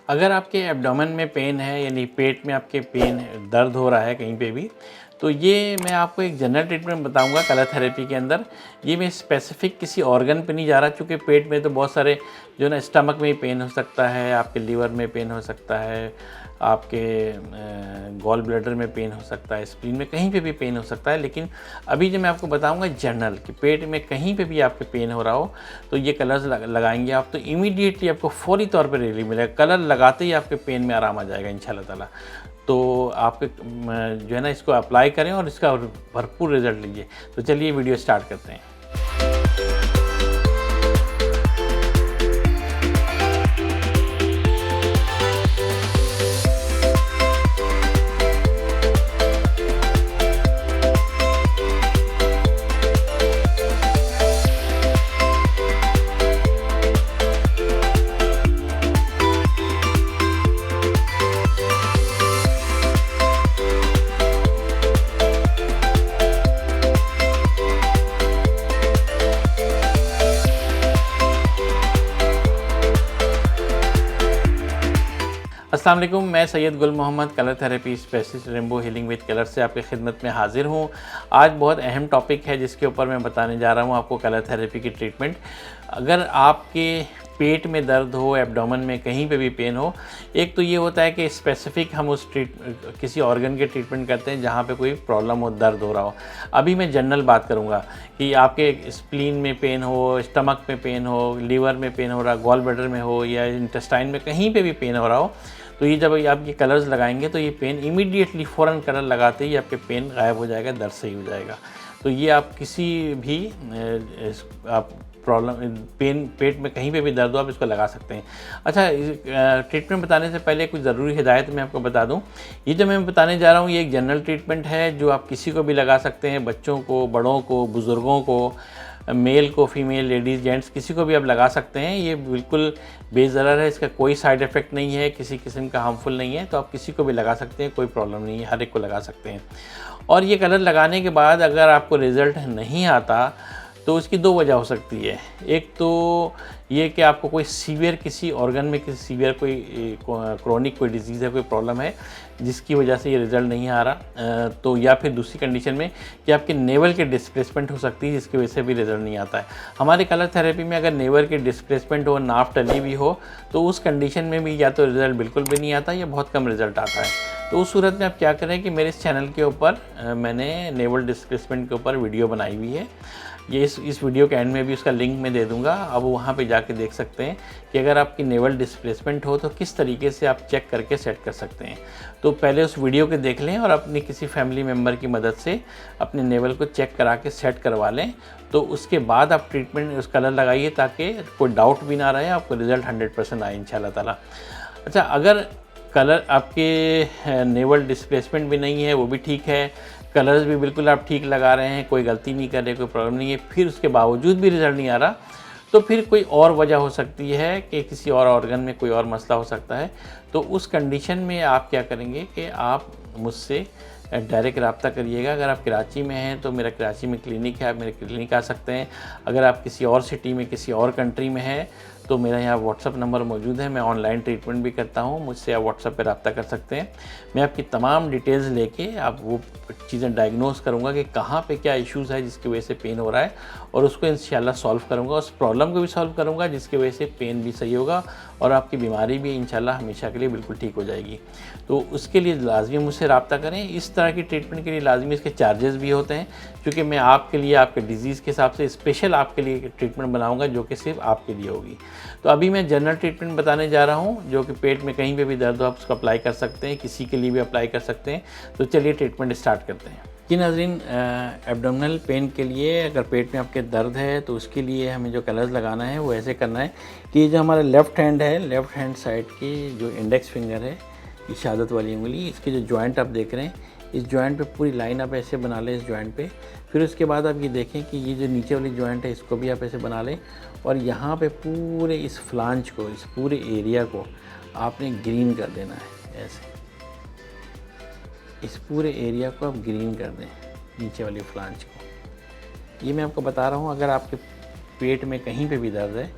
अगर आपके एब्डोमेन में पेन है यानी पेट में आपके पेन दर्द हो रहा है कहीं पे भी, तो ये मैं आपको एक जनरल ट्रीटमेंट बताऊंगा कलर थेरेपी के अंदर। ये मैं स्पेसिफिक किसी ऑर्गन पे नहीं जा रहा, क्योंकि पेट में तो बहुत सारे जो ना स्टमक में पेन हो सकता है, आपके लीवर में पेन हो सकता है, आपके गॉल ब्लैडर में पेन हो सकता है, स्प्लीन में कहीं पे भी पेन हो सकता है। लेकिन अभी जो मैं आपको बताऊंगा जनरल कि पेट में कहीं पे भी आपके पेन हो रहा हो तो ये कलर्स लगाएंगे आप, तो इमीडिएटली आपको फौरी तौर पर रिलीफ मिलेगा। कलर लगाते ही आपके पेन में आराम आ जाएगा इंशाल्लाह ताला। तो आपके जो है ना इसको अप्लाई करें और इसका भरपूर रिजल्ट लीजिए। तो चलिए वीडियो स्टार्ट करते हैं। अस्सलाम वालेकुम, मैं Syed Gul Mohammad colour therapy specialist rainbow healing with colour से आपकी खिदमत में हाजिर हूँ। आज बहुत अहम टॉपिक है जिसके ऊपर मैं बताने जा रहा हूँ आपको कलर थेरेपी की ट्रीटमेंट। अगर आपके पेट में दर्द हो, एब्डोमेन में कहीं पे भी पेन हो, एक तो ये होता है कि स्पेसिफिक हम उस किसी ऑर्गन के ट्रीटमेंट करते हैं जहाँ पे कोई प्रॉब्लम हो, दर्द हो रहा हो। अभी मैं जनरल बात करूँगा कि आपके स्प्लीन में पेन हो, स्टमक में पेन हो, लीवर में पेन हो रहा, गॉल ब्लैडर में हो या इंटेस्टाइन में कहीं पर भी पेन हो रहा हो, तो ये जब आप ये कलर्स लगाएंगे तो ये पेन इमीडिएटली फ़ौरन कलर लगाते ही आपके पेन गायब हो जाएगा, दर्द सही हो जाएगा। तो ये आप किसी भी आप प्रॉब्लम पेट में कहीं पे भी दर्द हो आप इसको लगा सकते हैं। अच्छा, ट्रीटमेंट बताने से पहले कुछ ज़रूरी हिदायत मैं आपको बता दूं। ये जो मैं बताने जा रहा हूँ ये एक जनरल ट्रीटमेंट है जो आप किसी को भी लगा सकते हैं, बच्चों को, बड़ों को, बुज़ुर्गों को, मेल को, फीमेल, लेडीज़, जेंट्स, किसी को भी आप लगा सकते हैं। ये बिल्कुल बेज़रर है, इसका कोई साइड इफ़ेक्ट नहीं है, किसी किस्म का हार्मफुल नहीं है, तो आप किसी को भी लगा सकते हैं, कोई प्रॉब्लम नहीं है, हर एक को लगा सकते हैं। और ये कलर लगाने के बाद अगर आपको रिज़ल्ट नहीं आता तो उसकी दो वजह हो सकती है। एक तो ये कि आपको कोई सीवियर किसी ऑर्गन में किसी सीवियर कोई क्रोनिक कोई डिजीज़ है, कोई प्रॉब्लम है जिसकी वजह से ये रिज़ल्ट नहीं आ रहा, तो या फिर दूसरी कंडीशन में कि आपके नेवल के डिस्प्लेसमेंट हो सकती है जिसकी वजह से भी रिज़ल्ट नहीं आता है। हमारे कलर थेरेपी में अगर नेवल की डिस्प्लेसमेंट हो, नाफ टली भी हो, तो उस कंडीशन में भी या तो रिज़ल्ट बिल्कुल भी नहीं आता या बहुत कम रिज़ल्ट आता है। तो उस सूरत में आप क्या करें कि मेरे इस चैनल के ऊपर मैंने नेवल डिस्प्लेसमेंट के ऊपर वीडियो बनाई हुई है। ये इस वीडियो के एंड में भी उसका लिंक मैं दे दूंगा, अब वहाँ पे जाके देख सकते हैं कि अगर आपकी नेवल डिस्प्लेसमेंट हो तो किस तरीके से आप चेक करके सेट कर सकते हैं। तो पहले उस वीडियो को देख लें और अपनी किसी फैमिली मेम्बर की मदद से अपने नेवल को चेक करा के सेट करवा लें। तो उसके बाद आप ट्रीटमेंट उस कलर लगाइए ताकि कोई डाउट भी ना रहे, आपको रिज़ल्ट 100% आए इंशाल्लाह ताला। अच्छा, अगर कलर आपके नेवल डिस्प्लेसमेंट भी नहीं है, वो भी ठीक है, कलर्स भी बिल्कुल आप ठीक लगा रहे हैं, कोई गलती नहीं कर रहे, कोई प्रॉब्लम नहीं है, फिर उसके बावजूद भी रिज़ल्ट नहीं आ रहा, तो फिर कोई और वजह हो सकती है कि किसी और ऑर्गन में कोई और मसला हो सकता है। तो उस कंडीशन में आप क्या करेंगे कि आप मुझसे डायरेक्ट रब्ता करिएगा। अगर आप कराची में हैं तो मेरा कराची में क्लिनिक है, आप मेरे क्लिनिक आ सकते हैं। अगर आप किसी और सिटी में, किसी और कंट्री में हैं तो मेरा यहाँ व्हाट्सअप नंबर मौजूद है, मैं ऑनलाइन ट्रीटमेंट भी करता हूँ, मुझसे आप व्हाट्सअप पे रब्ता कर सकते हैं। मैं आपकी तमाम डिटेल्स लेके आप वो चीज़ें डायग्नोस करूँगा कि कहाँ पे क्या इश्यूज़ है जिसकी वजह से पेन हो रहा है, और उसको इंशाल्लाह सॉल्व करूँगा, उस प्रॉब्लम को भी सॉल्व करूँगा जिसकी वजह से पेन भी सही होगा और आपकी बीमारी भी इंशाल्लाह हमेशा के लिए बिल्कुल ठीक हो जाएगी। तो उसके लिए लाजमी मुझसे रब्ता करें। इस तरह की ट्रीटमेंट के लिए लाजमी इसके चार्जेस भी होते हैं, क्योंकि मैं आपके लिए, आपके डिज़ीज़ के हिसाब से स्पेशल आपके लिए ट्रीटमेंट बनाऊँगा जो कि सिर्फ आपके लिए होगी। तो अभी मैं जनरल ट्रीटमेंट बताने जा रहा हूँ जो कि पेट में कहीं पे भी दर्द हो आप उसको अप्लाई कर सकते हैं, किसी के लिए भी अप्लाई कर सकते हैं। तो चलिए ट्रीटमेंट स्टार्ट करते हैं। जी नाज़रीन, एब्डोमिनल पेन के लिए अगर पेट में आपके दर्द है तो उसके लिए हमें जो कलर्स लगाना है वो ऐसे करना है कि जो हमारा लेफ़्ट हैंड है, लेफ़्ट हैंड साइड की जो इंडेक्स फिंगर है, ये शहादत वाली उंगली, इसके जो जॉइंट आप देख रहे हैं, इस जॉइंट पे पूरी लाइन आप ऐसे बना लें इस जॉइंट पे। फिर उसके बाद आप ये देखें कि ये जो नीचे वाली जॉइंट है इसको भी आप ऐसे बना लें, और यहाँ पे पूरे इस फ्लांज को, इस पूरे एरिया को आपने ग्रीन कर देना है। ऐसे इस पूरे एरिया को आप ग्रीन कर दें, नीचे वाली फ्लांज को। ये मैं आपको बता रहा हूँ, अगर आपके पेट में कहीं पे भी दर्द है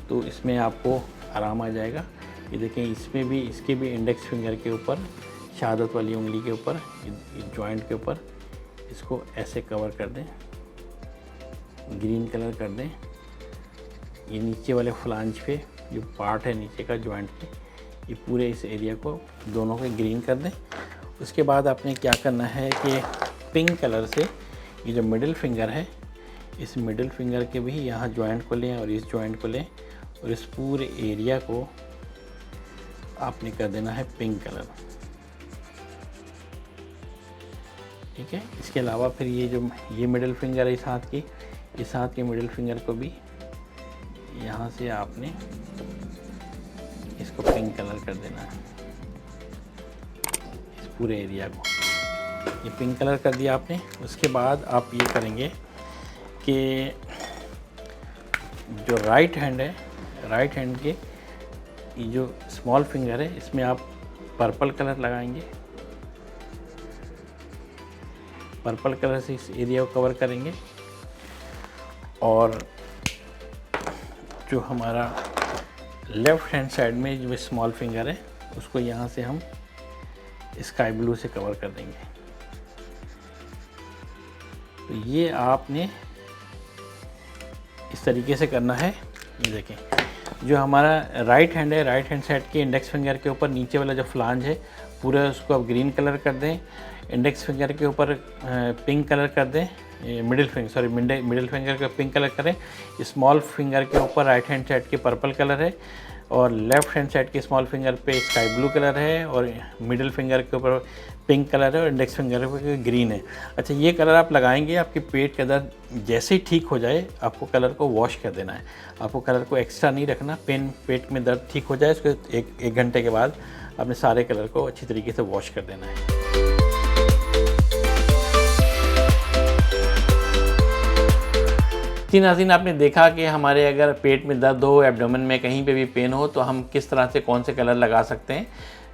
तो इसमें आपको आराम आ जाएगा। ये देखें, इसमें भी, इसके भी इंडेक्स फिंगर के ऊपर, शहादत वाली उंगली के ऊपर, जॉइंट के ऊपर इसको ऐसे कवर कर दें, ग्रीन कलर कर दें। ये नीचे वाले फ्लांज पे जो पार्ट है नीचे का जॉइंट पे, ये पूरे इस एरिया को दोनों को ग्रीन कर दें। उसके बाद आपने क्या करना है कि पिंक कलर से ये जो मिडिल फिंगर है, इस मिडिल फिंगर के भी यहाँ जॉइंट को लें और इस जॉइंट को लें और इस पूरे एरिया को आपने कर देना है पिंक कलर। ठीक है। इसके अलावा फिर ये जो ये मिडिल फिंगर है इस हाथ की, इस हाथ के मिडिल फिंगर को भी यहाँ से आपने इसको पिंक कलर कर देना है, इस पूरे एरिया को। ये पिंक कलर कर दिया आपने। उसके बाद आप ये करेंगे कि जो राइट हैंड है, राइट हैंड के ये जो स्मॉल फिंगर है, इसमें आप पर्पल कलर लगाएंगे। पर्पल कलर से इस एरिया को कवर करेंगे और जो हमारा लेफ़्ट हैंड साइड में जो स्मॉल फिंगर है उसको यहाँ से हम स्काई ब्लू से कवर कर देंगे। तो ये आपने इस तरीके से करना है। ये देखें, जो हमारा राइट हैंड है, राइट हैंड साइड के इंडेक्स फिंगर के ऊपर नीचे वाला जो फ्लांज है पूरा उसको आप ग्रीन कलर कर दें। इंडेक्स फिंगर के ऊपर पिंक कलर कर दें, मिडिल फिंगर का पिंक कलर करें। स्मॉल फिंगर के ऊपर राइट हैंड साइड के पर्पल कलर है और लेफ़्ट हैंड साइड के स्मॉल फिंगर पे स्काई ब्लू कलर है और मिडिल फिंगर के ऊपर पिंक कलर है और इंडेक्स फिंगर पे ग्रीन है। अच्छा, ये कलर आप लगाएंगे, आपके पेट का दर्द जैसे ही ठीक हो जाए आपको कलर को वॉश कर देना है। आपको कलर को एक्स्ट्रा नहीं रखना। पेट में दर्द ठीक हो जाए उसको एक घंटे के बाद आपने सारे कलर को अच्छी तरीके से वॉश कर देना है। जी नाज़रीन, आपने देखा कि हमारे अगर पेट में दर्द हो, एब्डोमेन में कहीं पे भी पेन हो, तो हम किस तरह से कौन से कलर लगा सकते हैं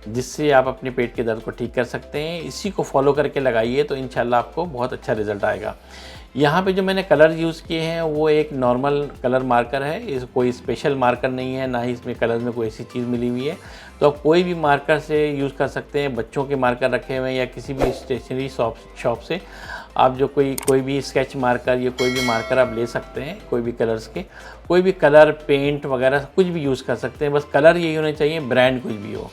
जिससे आप अपने पेट के दर्द को ठीक कर सकते हैं। इसी को फॉलो करके लगाइए तो इंशाल्लाह आपको बहुत अच्छा रिज़ल्ट आएगा। यहाँ पे जो मैंने कलर यूज़ किए हैं वो एक नॉर्मल कलर मार्कर है, इस कोई स्पेशल मार्कर नहीं है, ना ही इसमें कलर में कोई ऐसी चीज़ मिली हुई है। तो आप कोई भी मार्कर से यूज़ कर सकते हैं। बच्चों के मार्कर रखे हुए हैं या किसी भी स्टेशनरी शॉप से आप जो कोई भी स्केच मार्कर या कोई भी मार्कर आप ले सकते हैं। कोई भी कलर्स के, कोई भी कलर, पेंट वगैरह कुछ भी यूज़ कर सकते हैं। बस कलर यही होने चाहिए, ब्रांड कुछ भी हो,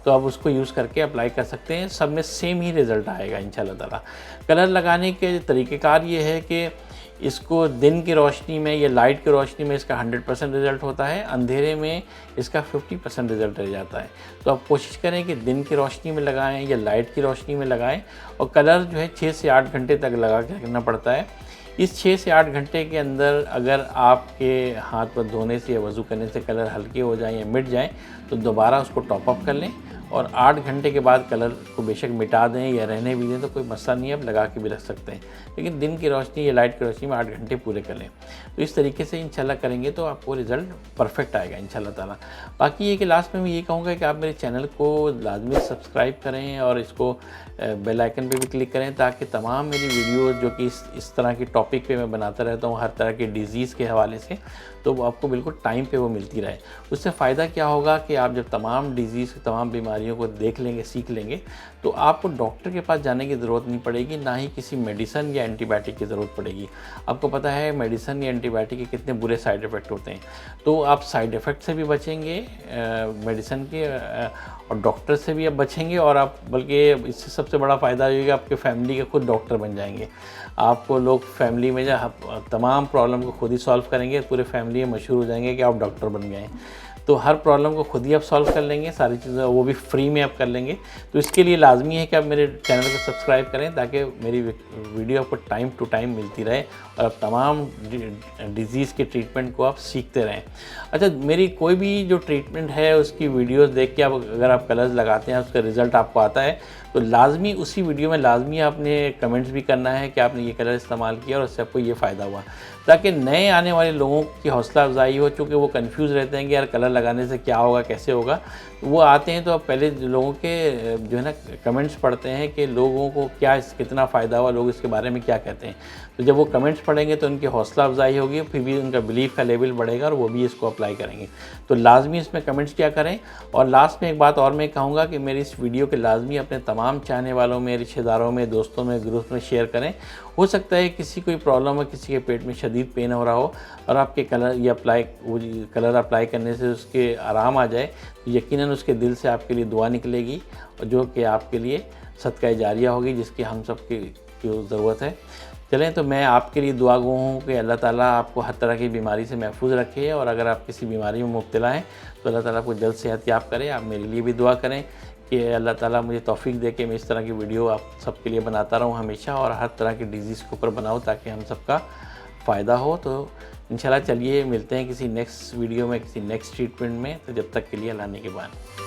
तो आप उसको यूज़ करके अप्लाई कर सकते हैं। सब में सेम ही रिज़ल्ट आएगा इंशाल्लाह ताला। कलर लगाने के तरीक़ेकार ये है कि इसको दिन की रोशनी में या लाइट की रोशनी में इसका 100% रिज़ल्ट होता है, अंधेरे में इसका 50% रिज़ल्ट रह जाता है। तो आप कोशिश करें कि दिन की रोशनी में लगाएं या लाइट की रोशनी में लगाएं। और कलर जो है 6 से 8 घंटे तक लगा के रखना पड़ता है। इस 6 से 8 घंटे के अंदर अगर आपके हाथ पर धोने से या वज़ू करने से कलर हल्के हो जाएँ या मिट जाएँ तो दोबारा उसको टॉप अप कर लें और 8 घंटे के बाद कलर को बेशक मिटा दें या रहने भी दें तो कोई मसला नहीं है, आप लगा के भी रख सकते हैं। लेकिन दिन की रोशनी या लाइट की रोशनी में 8 घंटे पूरे कर लें। तो इस तरीके से इंशाल्लाह करेंगे तो आपको रिज़ल्ट परफेक्ट आएगा इंशाल्लाह ताला। बाकी ये कि लास्ट में मैं ये कहूँगा कि आप मेरे चैनल को लाजमी सब्सक्राइब करें और इसको बेल आइकन पे भी क्लिक करें ताकि तमाम मेरी वीडियो जो कि इस तरह की टॉपिक पे मैं बनाता रहता हूँ हर तरह के डिज़ीज़ के हवाले से, तो वो आपको बिल्कुल टाइम पे वो मिलती रहे। उससे फ़ायदा क्या होगा कि आप जब तमाम डिज़ीज़, तमाम बीमारियों को देख लेंगे, सीख लेंगे, तो आपको डॉक्टर के पास जाने की ज़रूरत नहीं पड़ेगी, ना ही किसी मेडिसन या एंटीबायोटिक की ज़रूरत पड़ेगी। आपको पता है मेडिसन या एंटीबायोटिक के कितने बुरे साइड इफ़ेक्ट होते हैं, तो आप साइड इफ़ेक्ट से भी बचेंगे मेडिसन के और डॉक्टर से भी आप बचेंगे। और आप बल्कि इससे सबसे बड़ा फ़ायदा ये कि आपके फैमिली के खुद डॉक्टर बन जाएंगे। आपको लोग फैमिली में जब तमाम प्रॉब्लम को खुद ही सॉल्व करेंगे, पूरे फैमिली में मशहूर हो जाएंगे कि आप डॉक्टर बन गए हैं। तो हर प्रॉब्लम को खुद ही आप सॉल्व कर लेंगे, सारी चीज़ें वो भी फ्री में आप कर लेंगे। तो इसके लिए लाजमी है कि आप मेरे चैनल को सब्सक्राइब करें ताकि मेरी वीडियो आपको टाइम टू टाइम मिलती रहे और आप तमाम डिज़ीज़ के ट्रीटमेंट को आप सीखते रहें। अच्छा, मेरी कोई भी जो ट्रीटमेंट है उसकी वीडियोस देख के आप अगर आप कलर्स लगाते हैं, उसका रिज़ल्ट आपको आता है, तो लाजमी उसी वीडियो में लाजमी आपने कमेंट्स भी करना है कि आपने ये कलर इस्तेमाल किया और उससे आपको ये फ़ायदा हुआ, ताकि नए आने वाले लोगों की हौसला अफजाई हो, चूँकि वो कंफ्यूज रहते हैं कि यार कलर लगाने से क्या होगा, कैसे होगा। वो आते हैं तो अब पहले लोगों के जो है ना कमेंट्स पढ़ते हैं कि लोगों को क्या कितना फ़ायदा हुआ, लोग इसके बारे में क्या कहते हैं। तो जब वो कमेंट्स पढ़ेंगे तो उनकी हौसला अफजाई होगी, फिर भी उनका बिलीफ का लेवल बढ़ेगा और वो भी इसको अप्लाई करेंगे। तो लाजमी इसमें कमेंट्स क्या करें। और लास्ट में एक बात और मैं कहूँगा कि मेरी इस वीडियो के लाजमी अपने तमाम चाहने वालों में, रिश्तेदारों में, दोस्तों में, ग्रुप में शेयर करें। हो सकता है किसी कोई प्रॉब्लम हो, किसी के पेट में शदीद पेन हो रहा हो और आपके कलर अप्लाई करने से उसके आराम आ जाए, तो यकीनन उसके दिल से आपके लिए दुआ निकलेगी और जो कि आपके लिए सदका जारिया होगी, जिसकी हम सब की ज़रूरत है। चलें, तो मैं आपके लिए दुआ गो हूँ कि अल्लाह ताला आपको हर तरह की बीमारी से महफूज रखे, और अगर आप किसी बीमारी में मुब्तला हैं तो अल्लाह ताला आपको जल्द सेहत याब करे। आप मेरे लिए भी दुआ करें कि अल्लाह ताला मुझे तौफीक दे कि मैं इस तरह की वीडियो आप सबके लिए बनाता रहूँ हमेशा, और हर तरह की डिज़ीज़ के ऊपर बनाऊँ ताकि हम सबका फ़ायदा हो। तो इंशाल्लाह चलिए मिलते हैं किसी नेक्स्ट वीडियो में, किसी नेक्स्ट ट्रीटमेंट में। तो जब तक के लिए अल्लाह ने के बाद।